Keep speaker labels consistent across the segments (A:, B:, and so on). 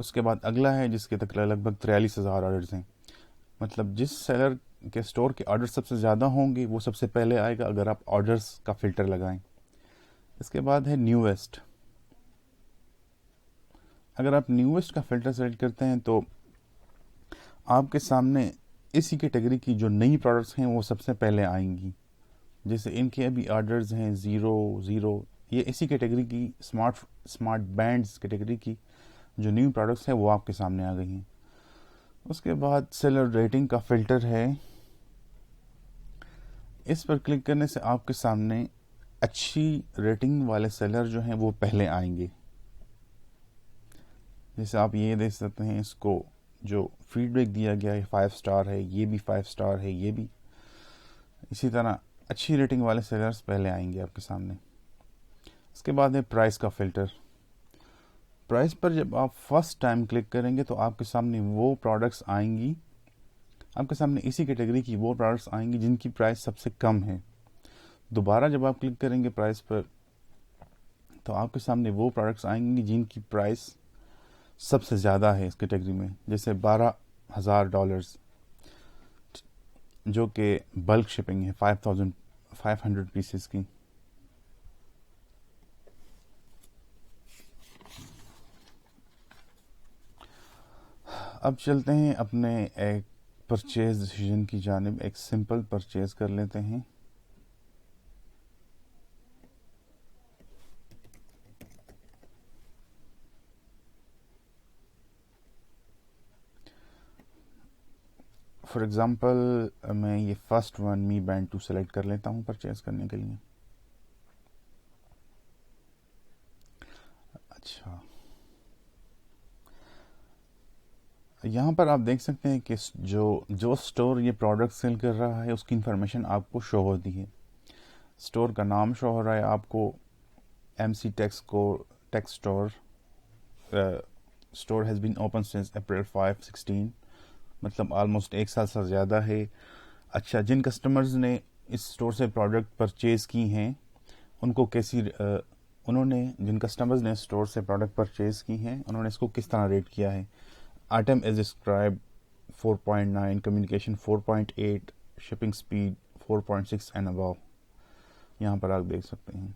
A: اس کے بعد اگلا ہے جس کے تک لگ بھگ 43,000 آرڈرز ہیں. مطلب جس سیلر کے اسٹور کے آرڈر سب سے زیادہ ہوں گے وہ سب سے پہلے آئے گا اگر آپ آرڈرز کا فلٹر لگائیں. اس کے بعد ہے نیویسٹ. اگر آپ نیویسٹ کا فلٹر سیلیکٹ کرتے ہیں تو آپ کے سامنے اسی کیٹیگری کی جو نئی پروڈکٹس ہیں وہ سب سے پہلے آئیں گی. جیسے ان کے ابھی آرڈرز ہیں 0 یہ اسی کیٹیگری کی اسمارٹ بینڈز کیٹیگری کی جو نیو پروڈکٹس ہیں وہ آپ کے سامنے آ گئی ہیں. اس کے بعد سیلر ریٹنگ کا فلٹر ہے. اس پر کلک کرنے سے آپ کے سامنے اچھی ریٹنگ والے سیلر جو ہیں وہ پہلے آئیں گے. جیسے آپ یہ دیکھ سکتے ہیں اس کو جو فیڈ بیک دیا گیا ہے 5 اسٹار ہے, یہ بھی 5 اسٹار ہے, یہ بھی اسی طرح اچھی ریٹنگ والے سیلرز پہلے آئیں گے آپ کے سامنے. اس کے بعد ہے پرائس کا فلٹر. پرائس پر جب آپ فرسٹ ٹائم کلک کریں گے تو آپ کے سامنے وہ پروڈکٹس آئیں گی, آپ کے سامنے اسی کیٹیگری کی وہ پروڈکٹس آئیں گی جن کی پرائس سب سے کم ہے. دوبارہ جب آپ کلک کریں گے پرائس پر تو آپ کے سامنے وہ پروڈکٹس آئیں گی جن کی پرائس سب سے زیادہ ہے اس کیٹیگری میں, جیسے $12,000 جو کہ بلک شپنگ ہے 500 پیسز کی. اب چلتے ہیں اپنے ایک پرچیز ڈیسیژن کی جانب. ایک سمپل پرچیز کر لیتے ہیں. فار ایگزامپل میں یہ فرسٹ ون می بینڈ 2 سلیکٹ کر لیتا ہوں پرچیز کرنے کے لیے. اچھا, یہاں پر آپ دیکھ سکتے ہیں کہ جو اسٹور یہ پروڈکٹ سیل کر رہا ہے اس کی انفارمیشن آپ کو شو ہوتی ہے. اسٹور کا نام شو ہو رہا ہے آپ کو, MC tax store has been open since April 5, 2016, مطلب آلموسٹ 1 سال سے زیادہ ہے. اچھا, جن کسٹمرز نے اس اسٹور سے پروڈکٹ پرچیز کی ہیں ان کو جن کسٹمرز نے اسٹور سے پروڈکٹ پرچیز کی ہیں انہوں نے اس کو کس طرح ریٹ کیا ہے. Item is describe 4.9, communication 4.8, shipping speed 4.6 and above. یہاں پر آپ دیکھ سکتے ہیں.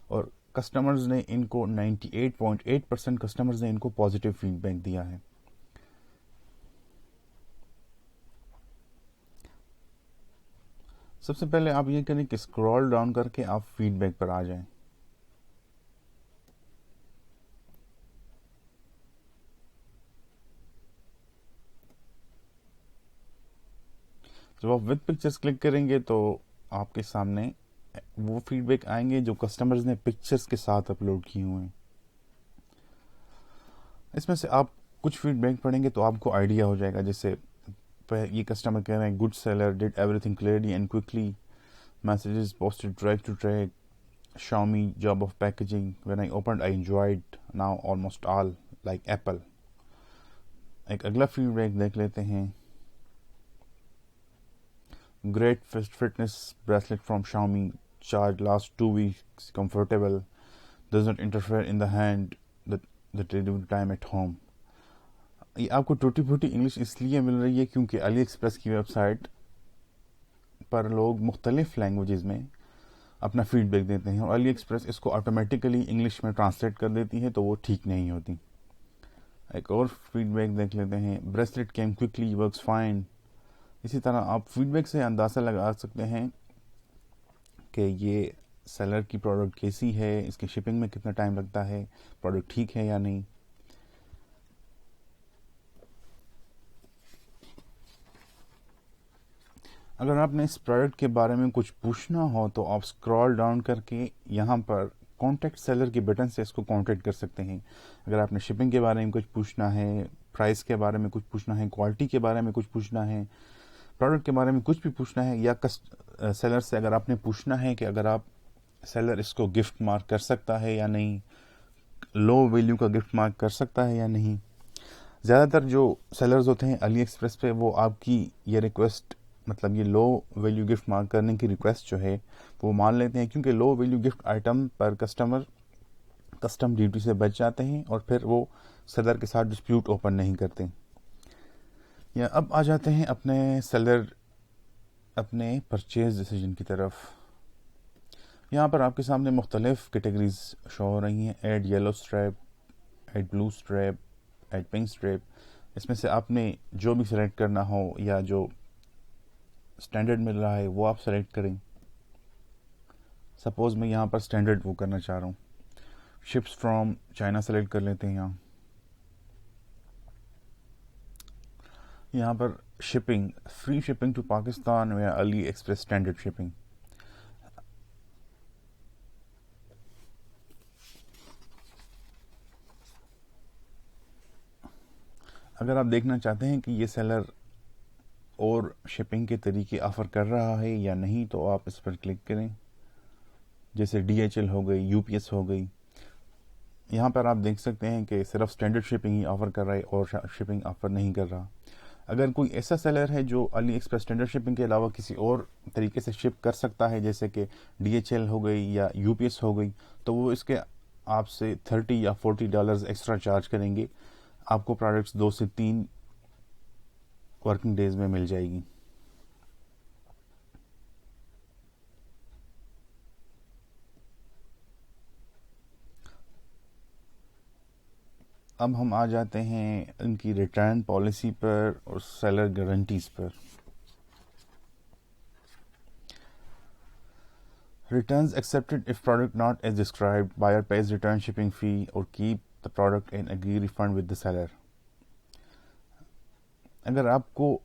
A: اور کسٹمرز نے ان کو 98.8% کسٹمرز نے ان کو پازیٹیو فیڈ بیک دیا ہے. سب سے پہلے آپ یہ کریں کہ اسکرول ڈاؤن کر کے آپ فیڈ بیک پر آ جائیں. جب آپ وتھ پکچرز کلک کریں گے تو آپ کے سامنے وہ فیڈ بیک آئیں گے جو کسٹمرز نے پکچرز کے ساتھ اپلوڈ کیے ہوئے ہیں. اس میں سے آپ کچھ فیڈ بیک پڑھیں گے تو آپ کو آئیڈیا ہو جائے گا. جیسے یہ کسٹمر کہہ رہے ہیں good seller did everything clearly and quickly, messages posted track to track, Xiaomi job of packaging, when I opened I enjoyed, now almost all like Apple. ایک اگلا فیڈ بیک دیکھ لیتے ہیں. Great fitness bracelet from Xiaomi, charged last 2 weeks, comfortable, does not interfere in the hand, the delivery time at home. یہ آپ کو ٹوٹی پھوٹی English اس لیے مل رہی ہے کیونکہ علی ایکسپریس کی ویب سائٹ پر لوگ مختلف لینگویجز میں اپنا فیڈ بیک دیتے ہیں اور علی ایکسپریس اس کو آٹومیٹیکلی انگلش میں ٹرانسلیٹ کر دیتی ہے تو وہ ٹھیک نہیں ہوتی. ایک اور فیڈ بیک دیکھ لیتے ہیں. Bracelet came quickly, works fine. اسی طرح آپ فیڈ بیک سے اندازہ لگا سکتے ہیں کہ یہ سیلر کی پروڈکٹ کیسی ہے, اس کی شپنگ میں کتنا ٹائم لگتا ہے, پروڈکٹ ٹھیک ہے یا نہیں. اگر آپ نے اس پروڈکٹ کے بارے میں کچھ پوچھنا ہو تو آپ اسکرول ڈاؤن کر کے یہاں پر کانٹیکٹ سیلر کے بٹن سے اس کو کانٹیکٹ کر سکتے ہیں. اگر آپ نے شپنگ کے بارے میں کچھ پوچھنا ہے, پرائس کے بارے میں کچھ پوچھنا ہے, کوالٹی کے بارے میں کچھ پوچھنا ہے, پروڈکٹ کے بارے میں کچھ بھی پوچھنا ہے, یا سیلر سے اگر آپ نے پوچھنا ہے کہ اگر آپ سیلر اس کو گفٹ مارک کر سکتا ہے یا نہیں, لو ویلیو کا گفٹ مارک کر سکتا ہے یا نہیں. زیادہ تر جو سیلرز ہوتے ہیں علی ایکسپریس پہ وہ آپ کی یہ ریکویسٹ, مطلب یہ لو ویلیو گفٹ مارک کرنے کی ریکویسٹ جو ہے وہ مان لیتے ہیں, کیونکہ لو ویلیو گفٹ آئٹم پر کسٹمر کسٹم ڈیوٹی سے بچ جاتے ہیں اور پھر وہ سیلر کے ساتھ ڈسپیوٹ اوپن نہیں کرتے. یا اب آ جاتے ہیں اپنے سیلر اپنے پرچیز ڈیسیجن کی طرف. یہاں پر آپ کے سامنے مختلف کیٹیگریز شو ہو رہی ہیں. ایڈ یلو اسٹریپ، ایڈ بلو اسٹریپ، ایڈ پنک اسٹریپ. اس میں سے آپ نے جو بھی سلیکٹ کرنا ہو یا جو اسٹینڈرڈ مل رہا ہے وہ آپ سلیکٹ کریں. سپوز میں یہاں پر اسٹینڈرڈ وہ کرنا چاہ رہا ہوں. شپس فرام چائنا سلیکٹ کر لیتے ہیں. یہاں پر shipping, free shipping to Pakistan یا علی ایکسپریس اسٹینڈرڈ شپنگ. اگر آپ دیکھنا چاہتے ہیں کہ یہ سیلر اور شپنگ کے طریقے آفر کر رہا ہے یا نہیں تو آپ اس پر کلک کریں. جیسے DHL ہو گئی، UPS ہو گئی. یہاں پر آپ دیکھ سکتے ہیں کہ صرف اسٹینڈرڈ شپنگ ہی آفر کر رہا ہے اور شپنگ آفر نہیں کر رہا. اگر کوئی ایسا سیلر ہے جو علی ایکسپریس اسٹینڈرڈ شپنگ کے علاوہ کسی اور طریقے سے شپ کر سکتا ہے، جیسے کہ DHL ہو گئی یا UPS ہو گئی، تو وہ اس کے آپ سے $30 یا $40 ایکسٹرا چارج کریں گے. آپ کو پروڈکٹس 2 سے 3 ورکنگ ڈیز میں مل جائے گی. اب ہم آ جاتے ہیں ان کی ریٹرن پالیسی پر اور سیلر گارنٹیز پر. Returns accepted if product not as described, buyer pays return shipping fee or keep the product and agree refund with the seller. اگر آپ کو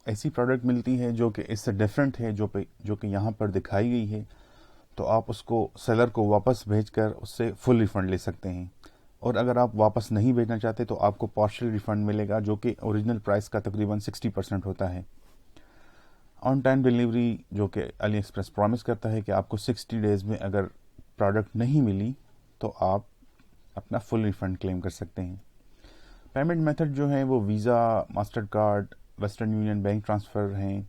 A: ایسی پروڈکٹ ملتی ہے جو کہ اس سے ڈفرینٹ ہے جو کہ یہاں پر دکھائی گئی ہے، تو آپ اس کو سیلر کو واپس بھیج کر اس سے فل ریفنڈ لے سکتے ہیں. اور اگر آپ واپس نہیں بھیجنا چاہتے تو آپ کو پارشل ریفنڈ ملے گا، جو کہ اوریجنل پرائس کا تقریباً 60% ہوتا ہے. آن ٹائم ڈیلیوری جو کہ علی ایکسپریس پرومس کرتا ہے کہ آپ کو 60 ڈیز میں اگر پروڈکٹ نہیں ملی تو آپ اپنا فل ریفنڈ کلیم کر سکتے ہیں. پیمنٹ میتھڈ جو ہے وہ visa, master card, western union bank transfer ہیں.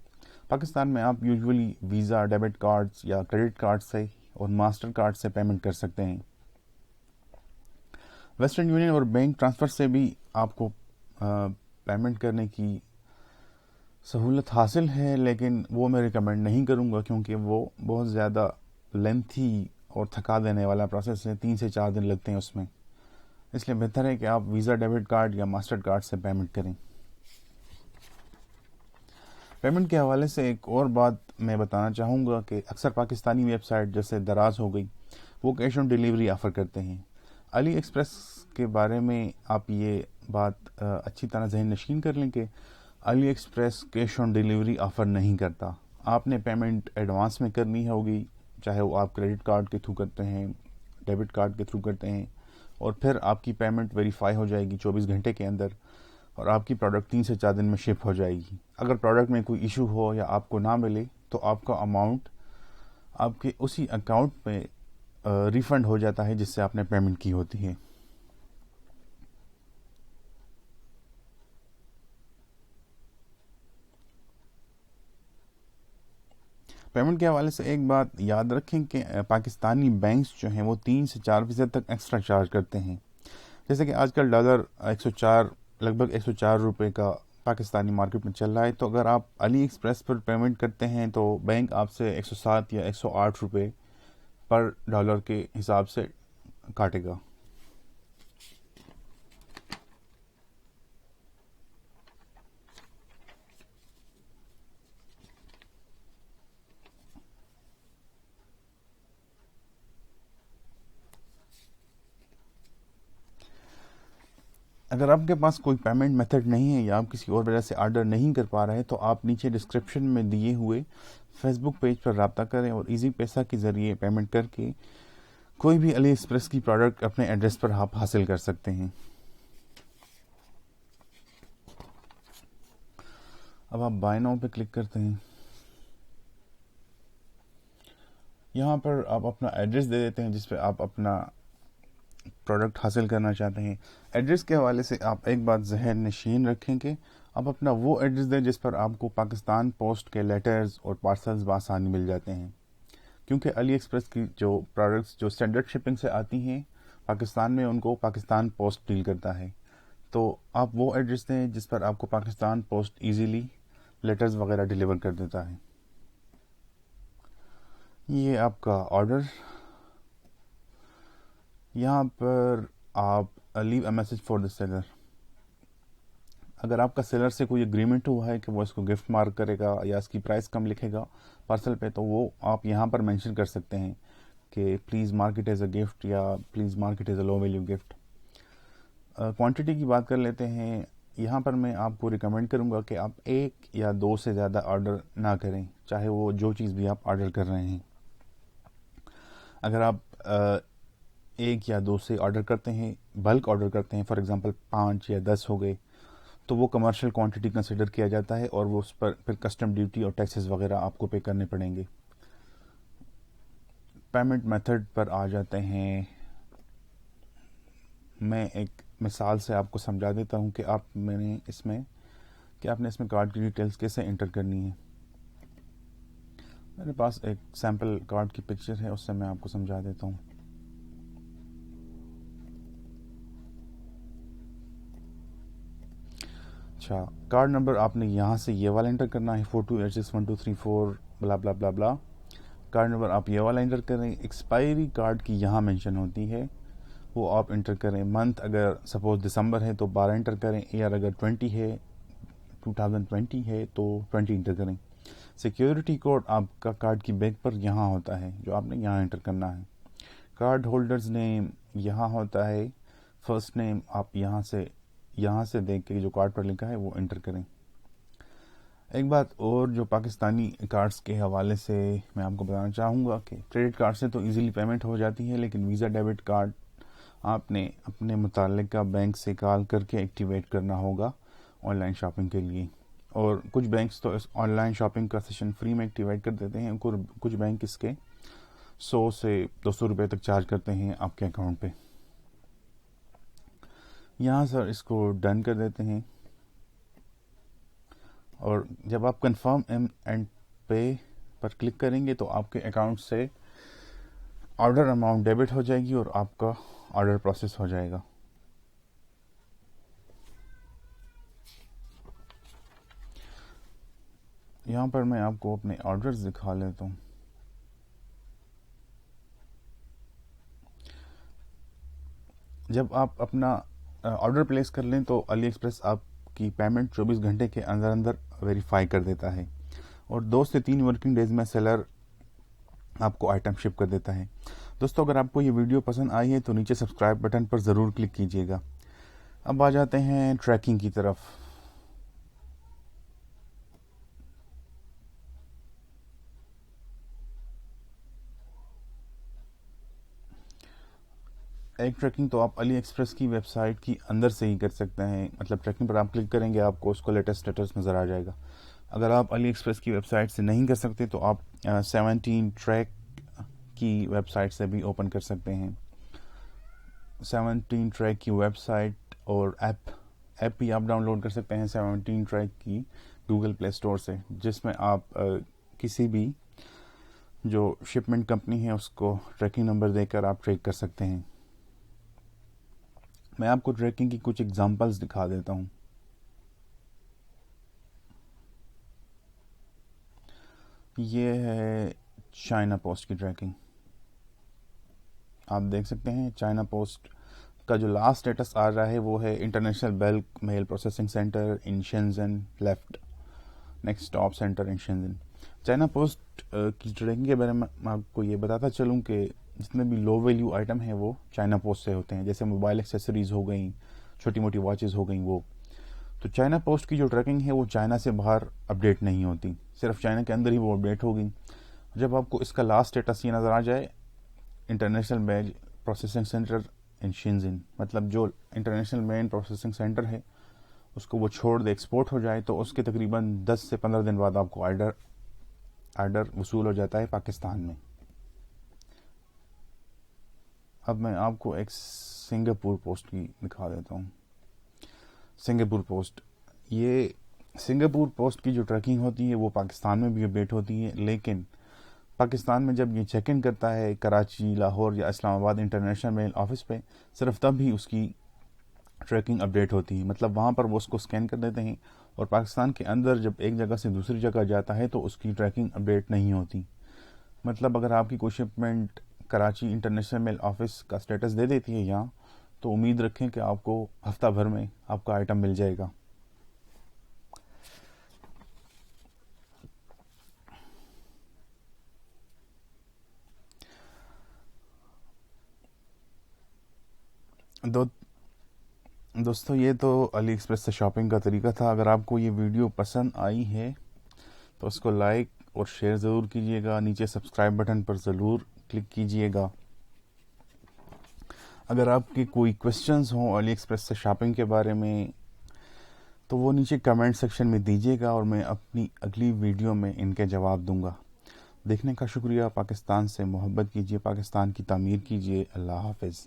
A: پاکستان میں آپ یوزولی ویزا، ڈیبٹ کارڈز یا کریڈٹ کارڈ سے اور ماسٹر کارڈ سے پیمنٹ کر سکتے ہیں. ویسٹرن یونین اور بینک ٹرانسفر سے بھی آپ کو پیمنٹ کرنے کی سہولت حاصل ہے، لیکن وہ میں ریکمینڈ نہیں کروں گا کیونکہ وہ بہت زیادہ لینتھی اور تھکا دینے والا پروسیس ہے. 3 سے 4 دن لگتے ہیں اس میں. اس لیے بہتر ہے کہ آپ ویزا، ڈیبٹ کارڈ یا ماسٹر کارڈ سے پیمنٹ کریں. پیمنٹ کے حوالے سے ایک اور بات میں بتانا چاہوں گا کہ اکثر پاکستانی ویب سائٹ جیسے دراز ہو گئی وہ کیش آن ڈیلیوری آفر کرتے ہیں. علی ایکسپریس کے بارے میں آپ یہ بات اچھی طرح ذہن نشین کر لیں کہ AliExpress cash on delivery offer نہیں کرتا. آپ نے پیمنٹ ایڈوانس میں کرنی ہوگی، چاہے وہ آپ کریڈٹ کارڈ کے تھرو کرتے ہیں، ڈیبٹ کارڈ کے تھرو کرتے ہیں، اور پھر آپ کی پیمنٹ ویریفائی ہو جائے گی 24 گھنٹے کے اندر اور آپ کی پروڈکٹ 3 سے 4 دن میں شپ ہو جائے گی. اگر پروڈکٹ میں کوئی ایشو ہو یا آپ کو نہ ملے تو آپ کا اماؤنٹ آپ کے اسی اکاؤنٹ میں ریفنڈ ہو جاتا ہے جس سے آپ نے پیمنٹ کی ہوتی ہے. پیمنٹ کے حوالے سے ایک بات یاد رکھیں کہ پاکستانی بینکس جو ہیں وہ 3 سے 4% تک ایکسٹرا چارج کرتے ہیں. جیسے کہ آج کل ڈالر 104 لگ بھگ 104 روپے کا پاکستانی مارکیٹ میں چل رہا ہے، تو اگر آپ علی ایکسپریس پر پیمنٹ کرتے ہیں تو بینک آپ سے 107 یا 108 روپے پر ڈالر کے حساب سے کاٹے گا. اگر آپ کے پاس کوئی پیمنٹ میتھڈ نہیں ہے یا آپ کسی اور وجہ سے آرڈر نہیں کر پا رہے تو آپ نیچے ڈسکرپشن میں دیے ہوئے فیس بک پیج پر رابطہ کریں اور ایزی پیسہ کے ذریعے پیمنٹ کر کے کوئی بھی علی ایکسپریس کی پروڈکٹ اپنے ایڈریس پر آپ حاصل کر سکتے ہیں. اب آپ بائی ناؤ پہ کلک کرتے ہیں. یہاں پر آپ اپنا ایڈریس دے دیتے ہیں جس پہ آپ اپنا پروڈکٹ حاصل کرنا چاہتے ہیں. ایڈریس کے حوالے سے آپ ایک بات ذہن نشین رکھیں کہ آپ اپنا وہ ایڈریس دیں جس پر آپ کو پاکستان پوسٹ کے لیٹرز اور پارسلز بآسانی مل جاتے ہیں، کیونکہ علی ایکسپریس کی جو پروڈکٹس جو اسٹینڈرڈ شپنگ سے آتی ہیں پاکستان میں ان کو پاکستان پوسٹ ڈیل کرتا ہے. تو آپ وہ ایڈریس دیں جس پر آپ کو پاکستان پوسٹ ایزیلی لیٹرز وغیرہ ڈیلیور کر دیتا ہے. یہ آپ کا آرڈر. یہاں پر آپ leave a message for the seller. اگر آپ کا سیلر سے کوئی اگریمنٹ ہوا ہے کہ وہ اس کو گفٹ مارک کرے گا یا اس کی پرائس کم لکھے گا پارسل پہ، تو وہ آپ یہاں پر مینشن کر سکتے ہیں کہ please mark it as a gift یا please mark it as a low value gift. Quantity کی بات کر لیتے ہیں. یہاں پر میں آپ کو ریکمینڈ کروں گا کہ آپ 1 یا 2 سے زیادہ آرڈر نہ کریں، چاہے وہ جو چیز بھی آپ آرڈر کر رہے ہیں. اگر آپ 1 یا 2 سے آرڈر کرتے ہیں، بلک آرڈر کرتے ہیں، فار ایگزامپل 5 یا 10 ہو گئے، تو وہ کمرشل کوانٹٹی کنسیڈر کیا جاتا ہے اور وہ اس پر پھر کسٹم ڈیوٹی اور ٹیکسز وغیرہ آپ کو پے کرنے پڑیں گے. پیمنٹ میتھڈ پر آ جاتے ہیں. میں ایک مثال سے آپ کو سمجھا دیتا ہوں کہ آپ نے اس میں کارڈ کی ڈیٹیلز کیسے انٹر کرنی ہے. میرے پاس ایک سیمپل کارڈ کی پکچر ہے، اس سے میں آپ کو سمجھا دیتا ہوں. اچھا، کارڈ نمبر آپ نے یہاں سے یہ والا انٹر کرنا ہے، 42861234 بلا بلا بلا بلا. کارڈ نمبر آپ یہ والا انٹر کریں. ایکسپائری کارڈ کی یہاں مینشن ہوتی ہے، وہ آپ انٹر کریں. منتھ اگر سپوز دسمبر ہے تو 12 انٹر کریں. ایئر اگر 20 ہے، 2020 ہے تو 20 انٹر کریں. سیکیورٹی کوڈ آپ کا کارڈ کی بیک پر یہاں ہوتا ہے، جو آپ نے یہاں انٹر کرنا ہے. کارڈ ہولڈرز نیم یہاں ہوتا ہے. فرسٹ نیم آپ یہاں سے دیکھ کے جو کارڈ پر لکھا ہے وہ انٹر کریں. ایک بات اور جو پاکستانی کارڈز کے حوالے سے میں آپ کو بتانا چاہوں گا کہ کریڈٹ کارڈ سے تو ایزیلی پیمنٹ ہو جاتی ہے، لیکن ویزا ڈیبٹ کارڈ آپ نے اپنے متعلقہ بینک سے کال کر کے ایکٹیویٹ کرنا ہوگا آن لائن شاپنگ کے لیے. اور کچھ بینکس تو اس آن لائن شاپنگ کا سیشن فری میں ایکٹیویٹ کر دیتے ہیں، کچھ بینک اس کے 100 سے 200 روپے تک چارج کرتے ہیں آپ کے اکاؤنٹ پہ. یہاں سر اس کو ڈن کر دیتے ہیں، اور جب آپ confirm and pay per click کریں گے تو آپ کے اکاؤنٹ سے آرڈر اماؤنٹ ڈیبٹ ہو جائے گی اور آپ کا آرڈر پروسیس ہو جائے گا. یہاں پر میں آپ کو اپنے آرڈرز دکھا لیتا ہوں. جب آپ اپنا آرڈر پلیس کر لیں تو علی ایکسپریس آپ کی پیمنٹ 24 گھنٹے کے اندر ویریفائی کر دیتا ہے، اور 2 سے 3 ورکنگ ڈیز میں سیلر آپ کو آئٹم شپ کر دیتا ہے. دوستو، اگر آپ کو یہ ویڈیو پسند آئی ہے تو نیچے سبسکرائب بٹن پر ضرور کلک کیجیے گا. اب آ جاتے ہیں ٹریکنگ کی طرف. ایک ٹریکنگ تو آپ علی ایکسپریس کی ویب سائٹ کی اندر سے ہی کر سکتے ہیں، مطلب ٹریکنگ پر آپ کلک کریں گے آپ کو اس کو لیٹسٹ اسٹیٹس نظر آ جائے گا. اگر آپ علی ایکسپریس کی ویب سائٹ سے نہیں کر سکتے تو آپ 17 ٹریک کی ویب سائٹ سے بھی اوپن کر سکتے ہیں. 17 ٹریک کی ویب سائٹ اور ایپ بھی آپ ڈاؤن لوڈ کر سکتے ہیں 17 ٹریک کی گوگل پلے اسٹور سے، جس میں آپ کسی بھی جو شپمنٹ کمپنی ہے اس کو ٹریکنگ نمبر دے کر آپ ٹریک کر سکتے ہیں. میں آپ کو ٹریکنگ کی کچھ ایگزامپلز دکھا دیتا ہوں. یہ ہے چائنا پوسٹ کی ٹریکنگ. آپ دیکھ سکتے ہیں چائنا پوسٹ کا جو لاسٹ اسٹیٹس آ رہا ہے وہ ہے international bulk mail processing centre in Shenzhen left next stop centre in Shenzhen. China post کی ٹریکنگ کے بارے میں آپ کو یہ بتاتا چلوں کہ جتنے بھی لو ویلیو آئٹم ہیں وہ چائنا پوسٹ سے ہوتے ہیں، جیسے موبائل ایکسیسریز ہو گئیں، چھوٹی موٹی واچز ہو گئیں. وہ تو چائنا پوسٹ کی جو ٹریکنگ ہے وہ چائنا سے باہر اپڈیٹ نہیں ہوتی، صرف چائنا کے اندر ہی وہ اپڈیٹ ہوگی. جب آپ کو اس کا لاسٹ اسٹیٹس یہ نظر آ جائے international mile processing centre in Shenzhen, مطلب جو انٹرنیشنل مین پروسیسنگ سینٹر ہے اس کو وہ چھوڑ دے، ایکسپورٹ ہو جائے، تو اس کے تقریباً 10 سے 15 دن بعد آپ کو آرڈر وصول ہو جاتا ہے پاکستان میں. اب میں آپ کو ایک سنگاپور پوسٹ کی دکھا دیتا ہوں. سنگاپور پوسٹ، یہ سنگاپور پوسٹ کی جو ٹریکنگ ہوتی ہے وہ پاکستان میں بھی اپڈیٹ ہوتی ہے، لیکن پاکستان میں جب یہ چیک ان کرتا ہے کراچی، لاہور یا اسلام آباد انٹرنیشنل میل آفس پہ، صرف تب ہی اس کی ٹریکنگ اپڈیٹ ہوتی ہے، مطلب وہاں پر وہ اس کو اسکین کر دیتے ہیں، اور پاکستان کے اندر جب ایک جگہ سے دوسری جگہ جاتا ہے تو اس کی ٹریکنگ اپڈیٹ نہیں ہوتی۔ مطلب اگر آپ کی کوئی شپمنٹ کراچی انٹرنیشنل میل آفس کا اسٹیٹس دے دیتی ہے یہاں، تو امید رکھیں کہ آپ کو ہفتہ بھر میں آپ کا آئٹم مل جائے گا۔ دوستو یہ تو علی ایکسپریس سے شاپنگ کا طریقہ تھا۔ اگر آپ کو یہ ویڈیو پسند آئی ہے تو اس کو لائک اور شیئر ضرور کیجیے گا، نیچے سبسکرائب بٹن پر ضرور کلک کیجیے گا۔ اگر آپ کے کوئی کویسچنز ہوں علی ایکسپریس سے شاپنگ کے بارے میں تو وہ نیچے کمنٹ سیکشن میں دیجیے گا، اور میں اپنی اگلی ویڈیو میں ان کے جواب دوں گا۔ دیکھنے کا شکریہ۔ پاکستان سے محبت کیجیے، پاکستان کی تعمیر کیجیے۔ اللہ حافظ۔